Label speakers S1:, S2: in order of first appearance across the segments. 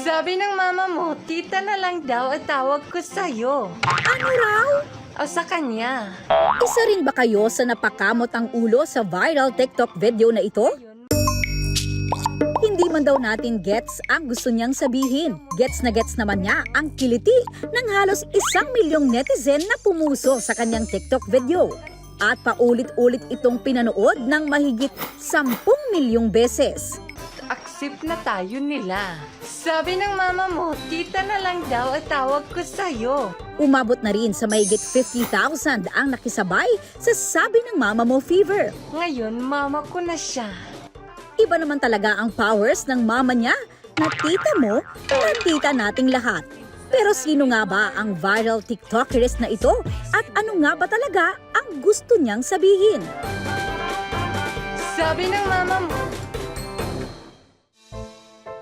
S1: Sabi ng mama mo, tita na lang daw at tawag ko sa'yo.
S2: Ano raw?
S1: O sa kanya.
S2: Isa rin ba kayo sa napakamot ang ulo sa viral TikTok video na ito? Hindi man daw natin gets ang gusto niyang sabihin. Gets na gets naman niya ang kiliti ng halos 1,000,000 netizen na pumuso sa kanyang TikTok video. At paulit-ulit itong pinanood ng mahigit 10,000,000 beses.
S1: Accept na tayo nila. Sabi ng mama mo, tita na lang daw at tawag ko sa'yo.
S2: Umabot na rin sa mahigit 50,000 ang nakisabay sa sabi ng mama mo fever.
S1: Ngayon, mama ko na siya.
S2: Iba naman talaga ang powers ng mama niya na tita mo na tita nating lahat. Pero sino nga ba ang viral TikTokeress na ito at ano nga ba talaga ang gusto niyang sabihin?
S1: Sabi ng mama mo,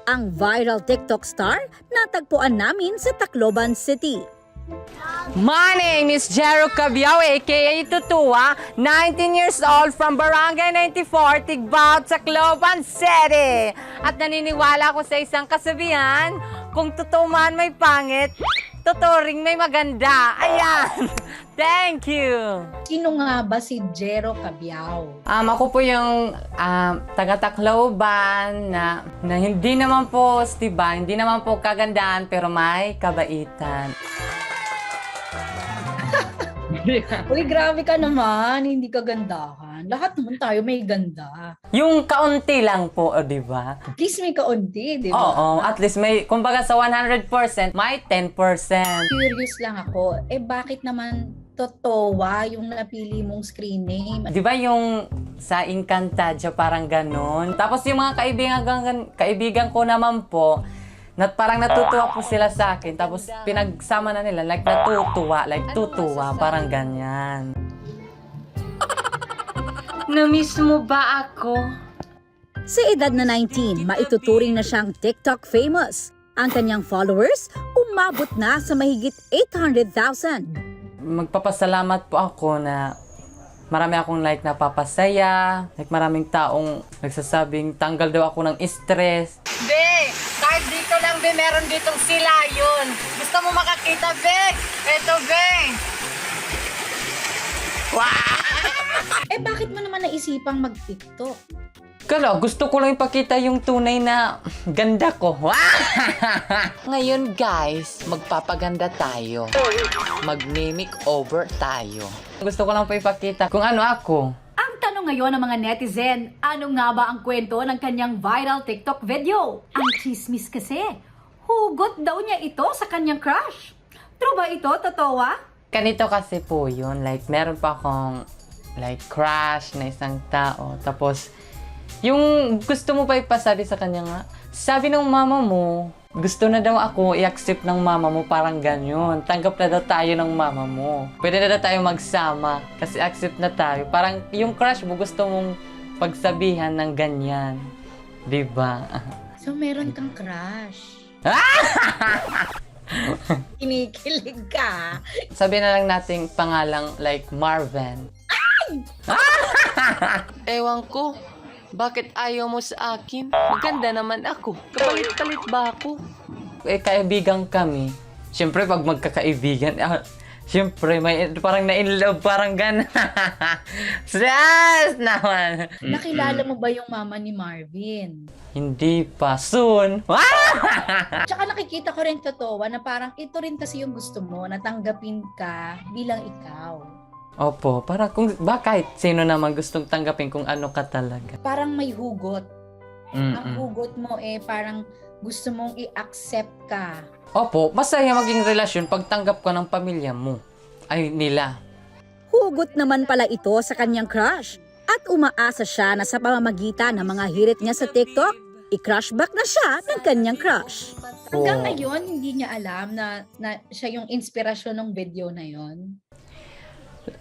S2: Ang viral TikTok star natagpuan namin sa Tacloban City.
S1: My name is Jero Cabiao, aka Tutua, 19 years old from Barangay 94, Tigbao, Tacloban City. At naniniwala ako sa isang kasabihan, kung totoo man may pangit, totoo ring may maganda. Ayan! Thank you!
S3: Sino nga ba si Jero Cabiao?
S1: Ako po yung taga-Tacloban na hindi naman po, diba, hindi naman po kagandahan pero may kabaitan.
S3: Uy, grabe ka naman. Hindi ka gandahan. Lahat naman tayo may ganda.
S1: Yung kaunti lang po, di ba?
S3: At least may kaunti, di ba?
S1: Oo, at least may, kumbaga sa 100%, may 10%.
S3: Curious lang ako, bakit naman Totowa yung napili mong screen name?
S1: Di ba yung sa Encantadia parang ganon? Tapos yung mga kaibigan ko naman po, parang natutuwa po sila sa akin. Tapos pinagsama na nila, like natutuwa, like tutuwa, parang ganyan. Namiss mo ba ako?
S2: Sa edad na 19, maituturing na siyang TikTok famous. Ang kanyang followers umabot na sa mahigit 800,000.
S1: Magpapasalamat po ako na marami akong like napapasaya, like maraming taong nagsasabing tanggal daw ako ng stress. Be, kahit dito lang be, meron ditong sila yun. Gusto mo makakita be? Eto be. Wow!
S3: Bakit mo naman naisipang mag-TikTok?
S1: Kala, gusto ko lang ipakita yung tunay na ganda ko. Ngayon guys, magpapaganda tayo. Mag-mimic over tayo. Gusto ko lang pa ipakita kung ano ako.
S2: Ang tanong ngayon ng mga netizen, ano nga ba ang kwento ng kanyang viral TikTok video? Ang chismis kasi, hugot daw niya ito sa kanyang crush. True ba ito, Totowa?
S1: Ganito kasi po yun, like meron pa akong like crush na isang tao. Tapos, yung gusto mo pa ipasabi sa kanya nga, sabi ng mama mo, gusto na daw ako i-accept ng mama mo, parang ganyan. Tanggap na daw tayo ng mama mo. Pwede na daw tayo magsama kasi accept na tayo. Parang yung crush mo gusto mong pagsabihan ng ganyan. Diba?
S3: So, meron kang crush. Kinikilig ka.
S1: Sabi na lang nating pangalang like Marvin. Ewan ko. Bakit ayaw mo sa akin? Maganda naman ako. Kapalit-palit ba ako? Kaibigan kami. Siyempre, pag magkakaibigan, siyempre, may parang na-inlove, parang gana. Yes naman!
S3: Nakilala mo ba yung mama ni Marvin?
S1: Hindi pa. Soon.
S3: Tsaka nakikita ko rin, Totowa, na parang ito rin kasi yung gusto mo, natanggapin ka bilang ikaw.
S1: Opo, para kung kahit sino naman gustong tanggapin kung ano ka talaga.
S3: Parang may hugot. Ang
S1: Mm-mm.
S3: hugot mo parang gusto mong i-accept ka.
S1: Opo, masaya maging relasyon pag tanggap ka ng pamilya mo. Ay, nila.
S2: Hugot naman pala ito sa kanyang crush. At umaasa siya na sa pamamagitan ng mga hirit niya sa TikTok, i-crush back na siya ng kanyang crush.
S3: Hanggang
S1: Oo.
S3: ngayon, hindi niya alam na siya yung inspirasyon ng video na yon.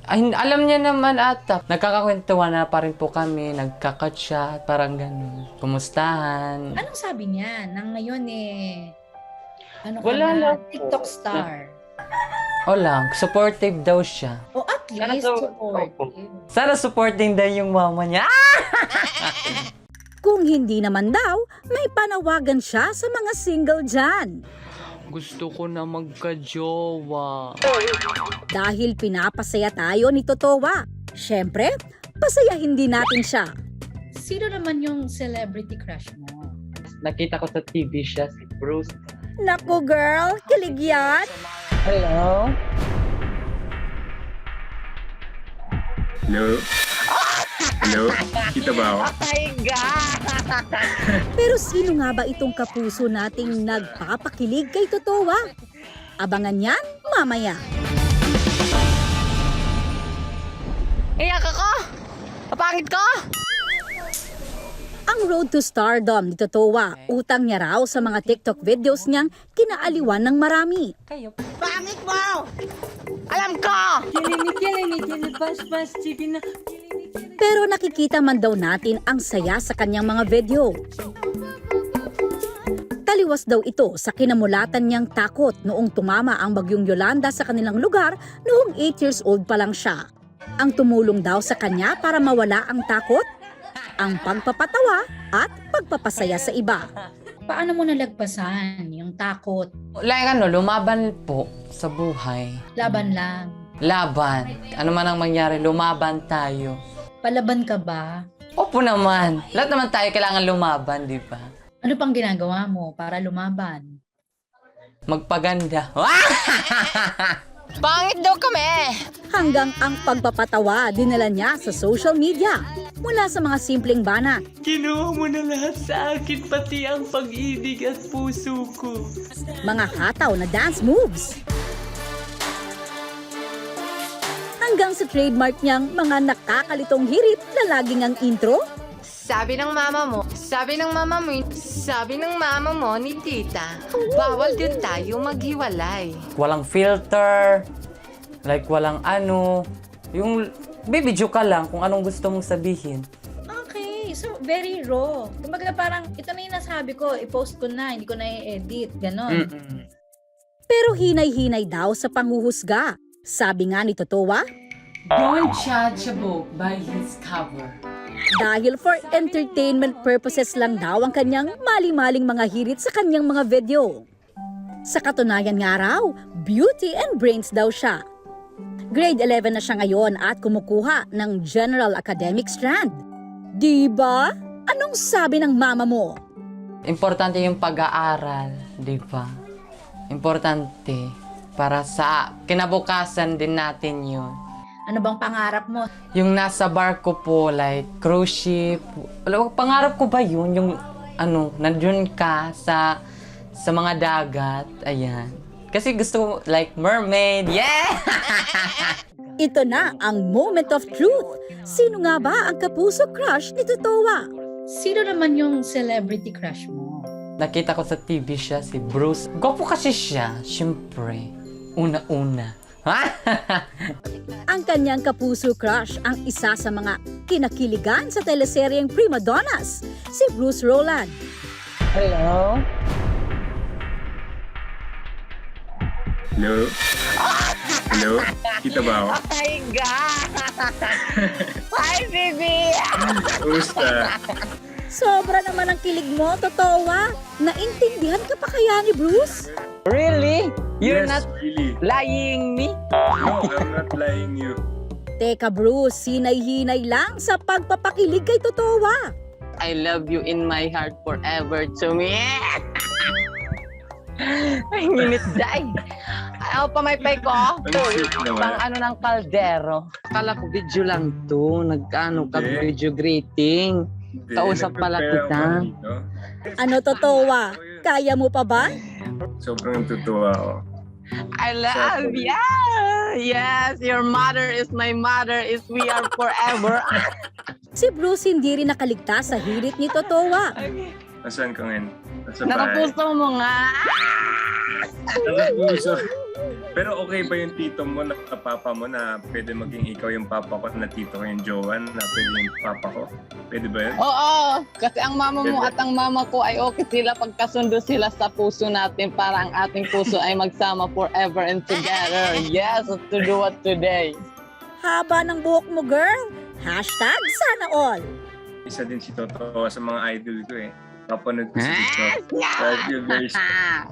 S1: Ay, alam niya naman ata. Nagkakakwentuhan na pa rin po kami, nagkakachat, parang ganun. Kumustahan.
S3: Anong sabi niya? Nang ngayon ano ka
S1: Wala
S3: na,
S1: lang po.
S3: TikTok star.
S1: O lang, supportive daw siya.
S3: O at least supportive.
S1: Sana supporting daw yung mama niya.
S2: Kung hindi naman daw, may panawagan siya sa mga single dyan.
S1: Gusto ko na magka-jowa.
S2: Dahil pinapasaya tayo ni Totowa. Syempre, pasayahin din natin siya.
S3: Sino naman yung celebrity crush mo?
S1: Nakita ko sa TV siya, si Bruce.
S2: Naku girl, kilig yan.
S1: Hello?
S4: Hello? Hello? Kita ba ako?
S2: Pero sino nga ba itong kapuso nating nagpapakilig kay Totowa? Abangan yan mamaya.
S1: Iyak ako! Kapangit ko!
S2: Ang road to stardom ni Totowa, utang niya raw sa mga TikTok videos niyang kinaaliwan ng marami.
S1: Kayo. Pangit mo! Alam ko!
S2: Pero nakikita man daw natin ang saya sa kanyang mga video. Taliwas daw ito sa kinamulatan niyang takot noong tumama ang bagyong Yolanda sa kanilang lugar noong 8 years old pa lang siya. Ang tumulong daw sa kanya para mawala ang takot, ang pagpapatawa at pagpapasaya sa iba.
S3: Paano mo nalagpasan yung takot?
S1: Like lumaban po sa buhay.
S3: Laban lang.
S1: Laban. Ano man ang mangyari, lumaban tayo.
S3: Palaban ka ba?
S1: Opo naman. Lahat naman tayo kailangan lumaban, di ba?
S3: Ano pang ginagawa mo para lumaban?
S1: Magpaganda. Pangit daw kami!
S2: Hanggang ang pagpapatawa dinala niya sa social media. Mula sa mga simpleng banat,
S1: Kinuha mo na lahat sa akin, pati ang pag-ibig at puso ko.
S2: mga hataw na dance moves, hanggang sa trademark niyang mga nakakalitong hirit na laging ang intro.
S1: Sabi ng mama mo, sabi ng mama mo ni tita, bawal din tayo maghiwalay. Walang filter, like walang ano, yung bibidyo ka lang kung anong gusto mong sabihin.
S3: Okay, so very raw. Kumbaga parang ito na yung nasabi ko, i-post ko na, hindi ko na i-edit, ganon.
S2: Pero hinay-hinay daw sa panghuhusga. Sabi nga ni Totowa,
S1: Don't judge a book by his cover.
S2: dahil for entertainment purposes lang daw ang kanyang mali-maling mga hirit sa kanyang mga video. Sa katunayan nga raw, beauty and brains daw siya. Grade 11 na siya ngayon at kumukuha ng General Academic Strand. Diba? Anong sabi ng mama mo?
S1: Importante yung pag-aaral, di ba? Importante para sa kinabukasan din natin yun.
S3: Ano bang pangarap mo?
S1: Yung nasa barko po, like cruise ship. Pangarap ko ba yun? Yung nandun ka sa mga dagat. Ayan. Kasi gusto ko, like mermaid. Yeah!
S2: Ito na ang moment of truth. Sino nga ba ang kapuso crush ni Totowa?
S3: Sino naman yung celebrity crush mo?
S1: Nakita ko sa TV siya, si Bruce. Gwapo kasi siya, syempre. Una-una.
S2: Ang kanyang kapuso crush ang isa sa mga kinakiligan sa teleseryeng Prima Donnas, si Bruce Roland.
S1: Hello?
S4: Hello? Hello? Kita ba ako?
S1: My God! Hi, baby!
S4: Kumusta?
S2: Sobra naman ang kilig mo, Totowa. Naintindihan ka pa kaya ni Bruce?
S1: Really? You're
S4: Yes,
S1: not
S4: really.
S1: lying me?
S4: No, I'm not lying you.
S2: Teka Bruce, hinay-hinay lang sa pagpapakilig kay Totowa.
S1: I love you in my heart forever to me. Ay, nginit day. Ako pa may pay ko.
S4: Ang sweet naman.
S1: Pang ng kaldero. Akala ko video lang to.
S4: Hindi.
S1: Video greeting.
S4: Hindi,
S1: Kausap pala
S4: nag-prepare
S1: kita.
S4: ako dito.
S2: Ano Totowa? Kaya mo pa ba?
S4: Sobrang tutuwa ako.
S1: I love you. Yes, your mother is my mother. Is we are forever.
S2: Si Bruce hindi rin nakaligtas sa hirit ni Totowa.
S4: Nasaan ka ngayon? Nasa bahay?
S1: Nakapuso mo nga.
S4: Nakapuso. Pero okay ba yung tito mo na papa mo na pwede maging ikaw yung papa ko na tito ko yung Joan na pwede yung papa ko? Pwede ba yun?
S5: Oo, kasi ang mama mo at ang mama ko ay okay sila pagkasundo sila sa puso natin para ang ating puso ay magsama forever and together. Yes, to do what today.
S2: Haba ng buhok mo, girl. Hashtag sana all.
S4: isa din si Totoo sa mga idol ko eh. Papanood ko sa TikTok.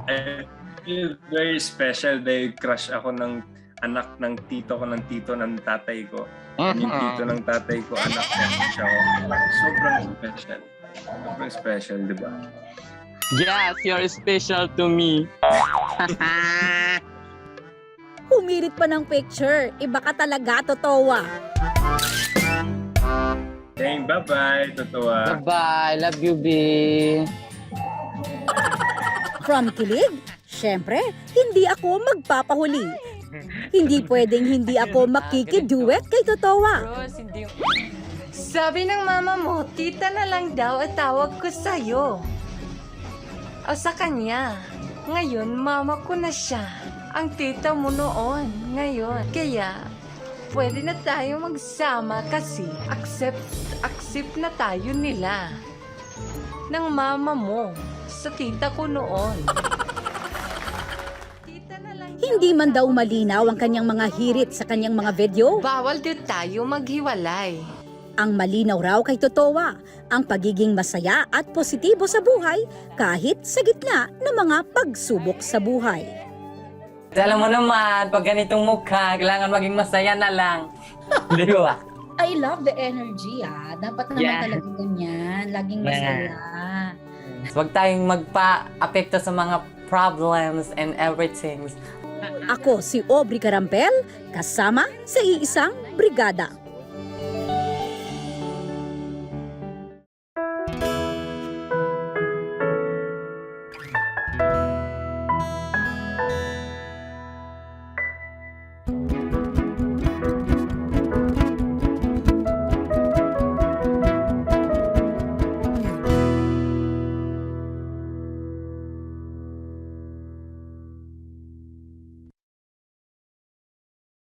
S4: I feel very special dahil crush ako ng anak ng tito ko, ng tito ng tatay ko. And yung tito ng tatay ko, anak niya siya ko. Sobrang special. Sobrang special, di ba?
S5: Yes, you're special to me.
S2: Humirit pa ng picture. Iba ka talaga, Totowa.
S4: Saying bye-bye, Totoo.
S5: Bye-bye. Love you, B.
S2: From kilig, syempre, hindi ako magpapahuli. Hindi pwedeng hindi ako makikiduet kay Totowa.
S1: Bros, hindi yung... Sabi ng mama mo, tita na lang daw at tawag ko sa'yo. O sa kanya. Ngayon, mama ko na siya. Ang tita mo noon. Ngayon. Kaya, pwede na tayo magsama kasi accept na tayo nila. Ng mama mo sa tita ko noon. Tita na lang
S2: Hindi man daw malinaw ang kanyang mga hirit sa kanyang mga video.
S1: bawal din tayo maghiwalay.
S2: Ang malinaw raw kay Totowa, ang pagiging masaya at positibo sa buhay kahit sa gitna ng mga pagsubok sa buhay.
S1: Alam mo naman, pag ganitong mukha, kailangan maging masaya na lang. Di ba?
S3: I love the energy Dapat naman
S5: Yeah.
S3: talaga ganyan. Laging masaya.
S1: Huwag tayong magpa-apekto sa mga problems and everything.
S2: Ako si Aubrey Carampel, kasama sa iisang brigada.